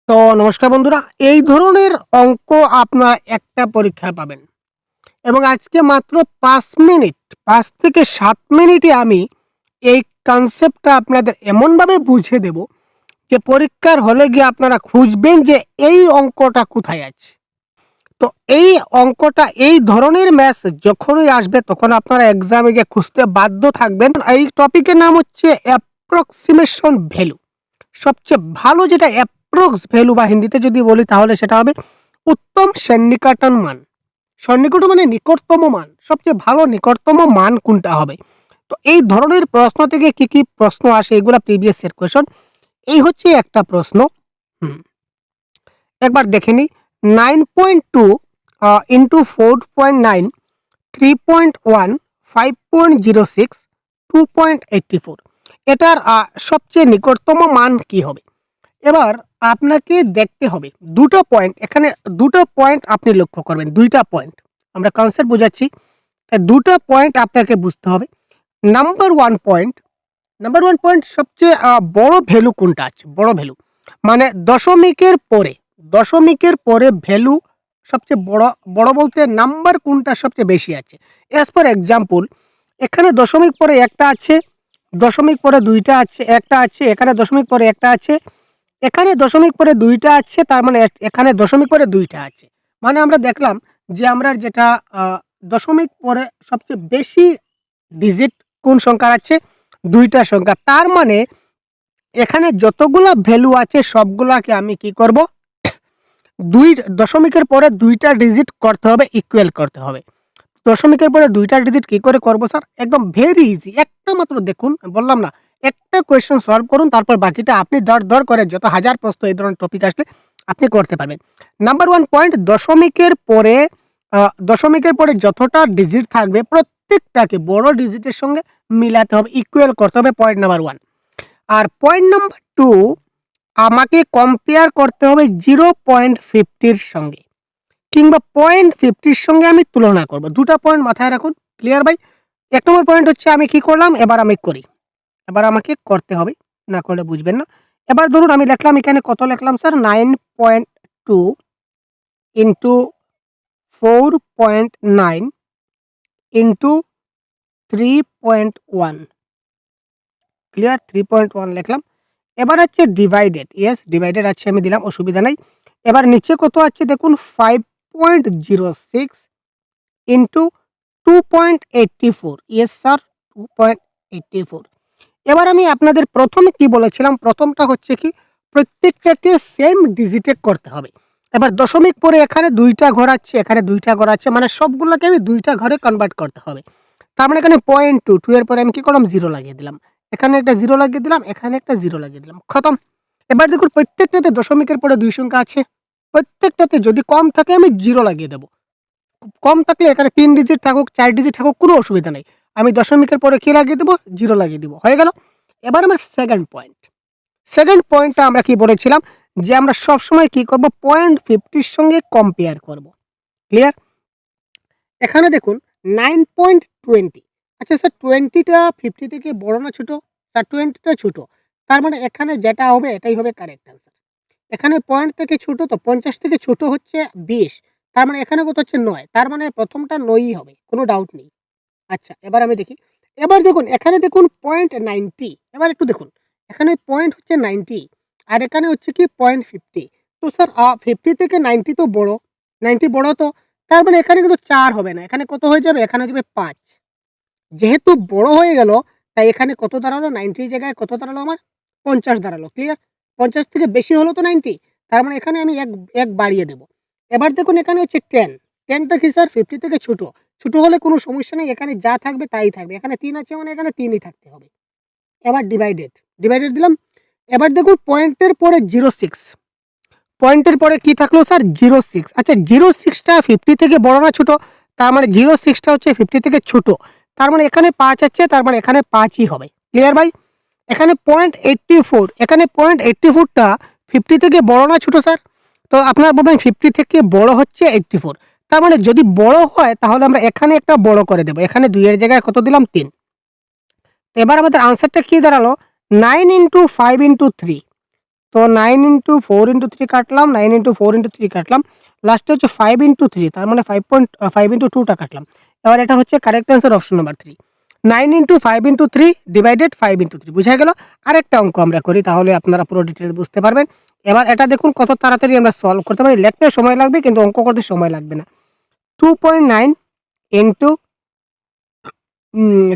তো নমস্কার বন্ধুরা, এই ধরনের অঙ্ক আপনার একটা পরীক্ষায় পাবেন এবং আজকে মাত্র ৫ মিনিট ৫ থেকে ৭ মিনিটে আমি এই কনসেপ্টটা আপনাদের এমনভাবে বুঝিয়ে দেব যে পরীক্ষার হলে গিয়ে আপনারা খুঁজবেন যে এই অঙ্কটা কোথায় আছে। তো এই অঙ্কটা এই ধরনের ম্যাথস যখনই আসবে তখন আপনারা এক্সামে গিয়ে খুঁজতে বাধ্য থাকবেন। এই টপিকের নাম হচ্ছে অ্যাপ্রক্সিমেশন ভ্যালু। সবচেয়ে ভালো যেটা অ্যাপ্রক্স ভ্যালু বা হিন্দিতে যদি বলি তাহলে সেটা হবে উত্তম সন্নিকটন মান। সন্নিকট মানে নিকটতম মান, সবচেয়ে ভালো নিকটতম মান কোনটা হবে। তো এই ধরনের প্রশ্ন থেকে কি কি প্রশ্ন আসে এগুলা প্রিভিয়াস এর কোয়েশন। এই হচ্ছে একটা প্রশ্ন। হুম, একবার দেখে নিই। 9.2 ইন্টু 4.9, 3.1, 5.06, 2.84, এটার সবচেয়ে নিকটতম মান কি হবে। এবার আপনাকে দেখতে হবে দুটো পয়েন্ট, এখানে দুটো পয়েন্ট আপনি লক্ষ্য করবেন, দুইটা পয়েন্ট আমরা কনসেপ্ট বোঝাচ্ছি। তাই দুটো পয়েন্ট আপনাকে বুঝতে হবে। নাম্বার ওয়ান পয়েন্ট, সবচেয়ে বড় ভ্যালু কোনটা আছে, বড় ভ্যালু মানে দশমিকের পরে ভ্যালু সবচেয়ে বড়, বড় বলতে নাম্বার কোনটা সবচেয়ে বেশি আছে। অ্যাজ ফর এক্সাম্পল, এখানে দশমিক পরে একটা আছে, দশমিক পরে দুইটা আছে, একটা আছে, এখানে দশমিক পরে একটা আছে, এখানে দশমিক পরে দুইটা আছে, তার মানে এখানে দশমিক পরে দুইটা আছে। মানে আমরা দেখলাম যে আমরা যেটা দশমিক পরে সবচেয়ে বেশি ডিজিট কোন সংখ্যার আছে, দুইটা সংখ্যা। তার মানে এখানে যতগুলা ভ্যালু আছে সবগুলাকে আমি কি করব, দুই দশমিকের পরে দুইটা ডিজিট করতে হবে, ইকুয়াল করতে হবে। দশমিকের পরে দুইটা ডিজিট কি করে করব স্যার, একদম ভেরি ইজি। একটা মাত্র দেখুন, বললাম না, একটা কোয়েশ্চেন সলভ করুন, তারপর বাকিটা আপনি দর করে যত হাজার প্রশ্ন এই ধরনের টপিক আসলে আপনি করতে পারবেন। নাম্বার ওয়ান পয়েন্ট, দশমিকের পরে যতটা ডিজিট থাকবে প্রত্যেকটাকে বড় ডিজিটের সঙ্গে মিলাতে হবে, ইকুয়াল করতে হবে, পয়েন্ট নাম্বার ওয়ান। আর পয়েন্ট নাম্বার টু, আমাকে কম্পেয়ার করতে হবে 0.50 সঙ্গে, কিংবা 0.50 সঙ্গে আমি তুলনা করব। দুটা পয়েন্ট মাথায় রাখুন। ক্লিয়ার ভাই? এক নম্বর পয়েন্ট হচ্ছে আমি কি করলাম, এবার আমি করি, এবার আমাকে করতে হবে, না করলে বুঝবেন না। এবার ধরুন আমি লিখলাম, এখানে কত লিখলাম স্যার, 9.2 ইন্টু 4.9 ইন্টু 3.1। ক্লিয়ার? 3.1 লিখলাম। এবার হচ্ছে ডিভাইডেড, ইয়েস ডিভাইডেড আছে আমি দিলাম, অসুবিধা নাই। এবার নিচে কত আছে দেখুন, 5.06 ইন্টু 2.84, ইয়েস স্যার 2.84। এবার আমি আপনাদের প্রথমে কি বলেছিলাম, প্রথমটা হচ্ছে কি প্রত্যেকটাকে সেম ডিজিটে করতে হবে। এবার দশমিক পরে এখানে দুইটা ঘর আছে, এখানে দুইটা ঘর আছে, মানে সবগুলোকে আমি দুইটা ঘরে কনভার্ট করতে হবে। তার মানে এখানে 0.2 এর পরে আমি কি করলাম, জিরো লাগিয়ে দিলাম, এখানে একটা জিরো লাগিয়ে দিলাম, এখানে একটা জিরো লাগিয়ে দিলাম, খতম। এবার দেখুন প্রত্যেকটাতে দশমিকের পরে দুই সংখ্যা আছে, প্রত্যেকটাতে যদি কম থাকে আমি জিরো লাগিয়ে দেবো, কম থাকলে এখানে 3 ডিজিট থাকুক, 4 ডিজিট থাকুক, কোনো অসুবিধা নেই। আমি দশমিকের পরে কি লাগিয়ে দেবো, জিরো লাগিয়ে দিব, হয়ে গেল। এবার আমার সেকেন্ড পয়েন্টটা আমরা কি বলেছিলাম, যে আমরা সবসময় কি করব, 0.50 সঙ্গে কম্পেয়ার করব। ক্লিয়ার? এখানে দেখুন 9.20, আচ্ছা স্যার 20টা 50 থেকে বড় না ছোট? স্যার 20টা ছোট, তার মানে এখানে যেটা হবে এটাই হবে কারেক্ট অ্যান্সার। এখানে পয়েন্ট থেকে ছোট, তো 50 থেকে ছোট হচ্ছে 20, তার মানে এখানে কত হচ্ছে 9, তার মানে প্রথমটা 9ই হবে, কোনো ডাউট নেই। আচ্ছা এবার আমি দেখি, এবার দেখুন এখানে দেখুন 0.90, এবার একটু দেখুন এখানে পয়েন্ট হচ্ছে 90 আর এখানে হচ্ছে কি 0.50। তো স্যার 50 থেকে 90 তো বড়, 90 বড়, তো তার মানে এখানে কিন্তু 4 হবে না, এখানে কত হয়ে যাবে, এখানে হয়ে যাবে 5। যেহেতু বড় হয়ে গেল তাই এখানে কত দাঁড়ালো, 90 এর জায়গায় কত দাঁড়ালো আমার, 50 দাঁড়ালো। ক্লিয়ার? 50 থেকে বেশি হলো তো 90, তার মানে এখানে আমি এক বাড়িয়ে দেব। এবার দেখুন এখানে হচ্ছে 10, 10টা কি স্যার 50 থেকে ছোট, ছোট হলে কোনো সমস্যা নেই, এখানে যা থাকবে তাই থাকবে, এখানে 3 আছে মানে এখানে 3ই থাকতে হবে। এবার ডিভাইডেড দিলাম। এবার দেখুন পয়েন্টের পরে 06, পয়েন্টের পরে কি থাকলো স্যার, 06। আচ্ছা 06টা 50 থেকে বড় না ছোট, তার মানে 06টা হচ্ছে 50 থেকে ছোট, তার মানে এখানে 5 আছে, তার মানে এখানে 5ই হবে। ক্লিয়ার ভাই? এখানে 0.84, এখানে 0.84টা 50 থেকে বড় না ছোট স্যার? তো আপনারা বলবেন 50 থেকে বড় হচ্ছে 84, তার মানে যদি বড় হয় তাহলে আমরা এখানে একটা বড় করে দেব, এখানে 2 এর জায়গায় কত দিলাম, 3। তো এবার আমাদের আনসারটা কি দাঁড়ালো, 9 ইন্টু 5 ইন্টু 3। তো 9 ইন্টু 4 ইন্টু 3 কাটলাম, 9 ইন্টু 4 ইন্টু 3 কাটলাম, লাস্টে হচ্ছে 5 ইন্টু 3, তার মানে 5 ইন্টু 2টা কাটলাম। এবার এটা হচ্ছে correct answer option number 3। 9 into 5 into 3 divided 5 into 3, বুঝা গেল? আরেকটা অঙ্ক আমরা করি, তাহলে আপনারা পুরো ডিটেলস বুঝতে পারবেন। এবার এটা দেখুন কত তাড়াতাড়ি আমরা সলভ করতে পারি। লিখতে সময় লাগবে কিন্তু অঙ্ক করতে সময় লাগবে না। 2.9 into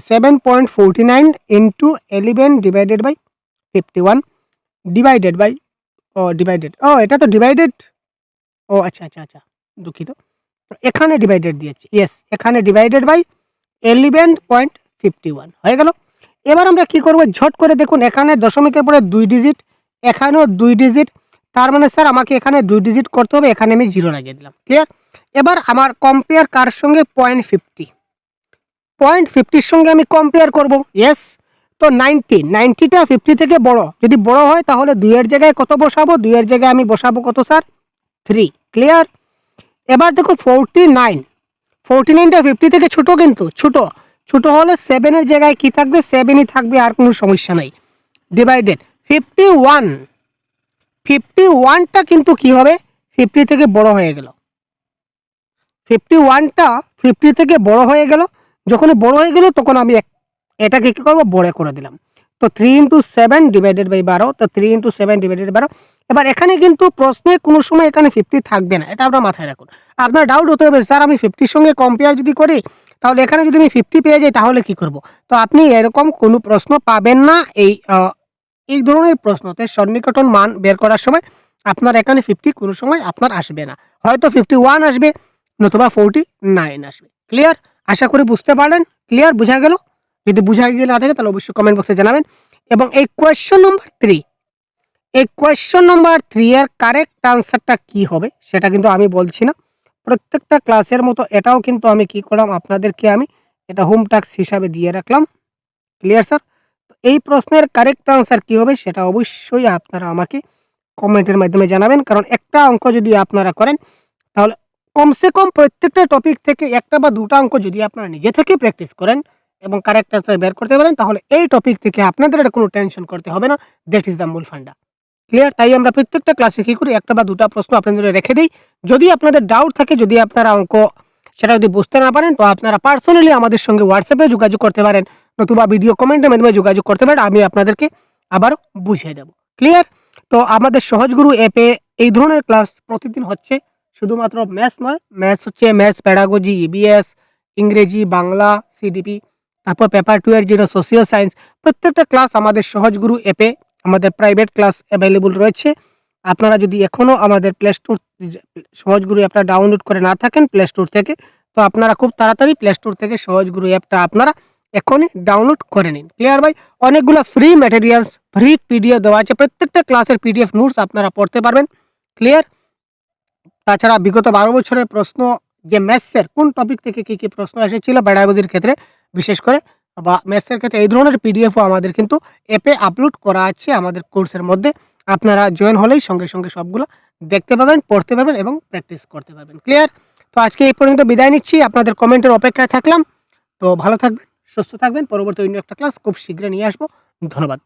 7.49 into 11 divided by 51 divided by এটা তো ডিভাইডেড। আচ্ছা, দুঃখিত। এখানে ডিভাইডেড দিয়েছি, ইয়েস, এখানে ডিভাইডেড বাই 11.51 হয়ে গেল। এবার আমরা কি করব, ঝট করে দেখুন, এখানে দশমিকের পরে 2 ডিজিট, এখানেও 2 ডিজিট, তার মানে স্যার আমাকে এখানে 2 ডিজিট করতে হবে, এখানে আমি 0 লাগিয়ে দিলাম। ক্লিয়ার? এবার আমার কম্পেয়ার কার সঙ্গে? 0.50 সঙ্গে আমি কম্পেয়ার করব। ইয়েস, তো 90টা 50 থেকে বড়, যদি বড় হয় তাহলে 2 এর জায়গায় কত বসাবো? 2 এর জায়গায় আমি বসাবো কত স্যার? 3। ক্লিয়ার? এবার দেখো 49টা 50 থেকে ছোট, কিন্তু ছোট হলে 7 এর জায়গায় কি থাকবে? 7ই থাকবে, আর কোনো সমস্যা নাই। ডিভাইডেড 51টা কিন্তু কি হবে? 50 থেকে বড় হয়ে গেল। 51টা 50 থেকে বড় হয়ে গেল। যখন বড় হয়ে গেল তখন আমি এটাকে কি করব? বড় করে দিলাম। তো 3 ইন্টু 7 ডিভাইডেড বাই 12, তো 3 ইন্টু 7 ডিভাইডেড 12। এবার এখানে কিন্তু প্রশ্নে কোনো সময় এখানে 50 থাকবে না, এটা আপনার মাথায় রাখুন। আপনার ডাউট হতে হবে, স্যার আমি 50 সঙ্গে কম্পেয়ার যদি করি তাহলে এখানে যদি আমি 50 পেয়ে যাই তাহলে কি করব? তো আপনি এরকম কোনো প্রশ্ন পাবেন না। এই ধরনের প্রশ্নতে সন্নিকটন মান বের করার সময় আপনার এখানে 50 কোনো সময় আপনার আসবে না, হয়তো 51 আসবে, নতুবা 49 আসবে। ক্লিয়ার? আশা করি বুঝতে পারলেন। ক্লিয়ার? বুঝা গেল? যদি বুঝা গিয়ে না থাকে তাহলে অবশ্যই কমেন্ট বক্সে জানাবেন। এবং এই কোয়েশ্চন নম্বর 3 এর কারেক্ট আনসারটা কি হবে সেটা কিন্তু আমি বলছি না। প্রত্যেকটা ক্লাসের মতো এটাও কিন্তু আমি কি করলাম, আপনাদেরকে আমি এটা হোম টাস্ক হিসাবে দিয়ে রাখলাম। Clear sir? তো এই প্রশ্নের কারেক্ট আনসার কি হবে সেটা অবশ্যই আপনারা আমাকে কমেন্টের মাধ্যমে জানাবেন। কারণ একটা অঙ্ক যদি আপনারা করেন তাহলে কমসে কম প্রত্যেকটা টপিক থেকে একটা বা দুটা অঙ্ক যদি আপনারা নিজে থেকে প্র্যাকটিস করেন এবং কারেক্ট আনসার বের করতে পারেন তাহলে এই টপিক থেকে আপনাদের আর কোনো টেনশন করতে হবে না। দ্যাট ইজ দ্য মূল ফান্ডা। ক্লিয়ার? তাই আমরা প্রত্যেকটা ক্লাসে কি করি, একটা বা দুটা প্রশ্ন আপনাদের রেখে দিই। যদি আপনাদের ডাউট থাকে, যদি আপনারা অঙ্ক সেটা যদি বুঝতে না পারেন তো আপনারা পার্সোনালি আমাদের সঙ্গে হোয়াটসঅ্যাপে যোগাযোগ করতে পারেন, নতুবা ভিডিও কমেন্টের মাধ্যমে যোগাযোগ করতে পারেন, আমি আপনাদেরকে আবারও বুঝিয়ে দেব। ক্লিয়ার? তো আমাদের সহজগুরু অ্যাপে এই ধরনের ক্লাস প্রতিদিন হচ্ছে। শুধুমাত্র ম্যাথস নয়, ম্যাথস হচ্ছে ম্যাথস প্যাডাগজি, ইবিএস, ইংরেজি, বাংলা, সিডিপি, তারপর পেপার 2 এর যেটা সোশিয়াল সায়েন্স, প্রত্যেকটা ক্লাস আমাদের সহজগুরু অ্যাপে আমাদের প্রাইভেট ক্লাস অ্যাভেলেবল রয়েছে। আপনারা যদি এখনও আমাদের প্লে স্টোর সহজগুরু অ্যাপটা ডাউনলোড করে না থাকেন প্লে স্টোর থেকে, তো আপনারা খুব তাড়াতাড়ি প্লে স্টোর থেকে সহজগুরু অ্যাপটা আপনারা এখনই ডাউনলোড করে নিন। ক্লিয়ার ভাই? অনেকগুলো ফ্রি ম্যাটেরিয়ালস, ফ্রি পিডিএফ দেওয়া আছে, প্রত্যেকটা ক্লাসের পিডিএফ নোটস আপনারা পড়তে পারবেন। ক্লিয়ার? তাছাড়া বিগত 12 বছরের প্রশ্ন, যে ম্যাথসের কোন টপিক থেকে কী প্রশ্ন এসেছিল প্যাডাগজির ক্ষেত্রে বিশেষ করে, বা ম্যাথসের ক্ষেত্রে, এই ধরনের পিডিএফও আমাদের কিন্তু অ্যাপে আপলোড করা আছে আমাদের কোর্সের মধ্যে। আপনারা জয়েন হলেই সঙ্গে সবগুলো দেখতে পাবেন, পড়তে পারবেন এবং প্র্যাকটিস করতে পারবেন। ক্লিয়ার? তো আজকে এই পর্যন্ত বিদায় নিচ্ছি, আপনাদের কমেন্টের অপেক্ষায় থাকলাম। তো ভালো থাকবেন, সুস্থ থাকবেন। পরবর্তী অন্য একটা ক্লাস খুব শীঘ্রই নিয়ে আসবো। ধন্যবাদ।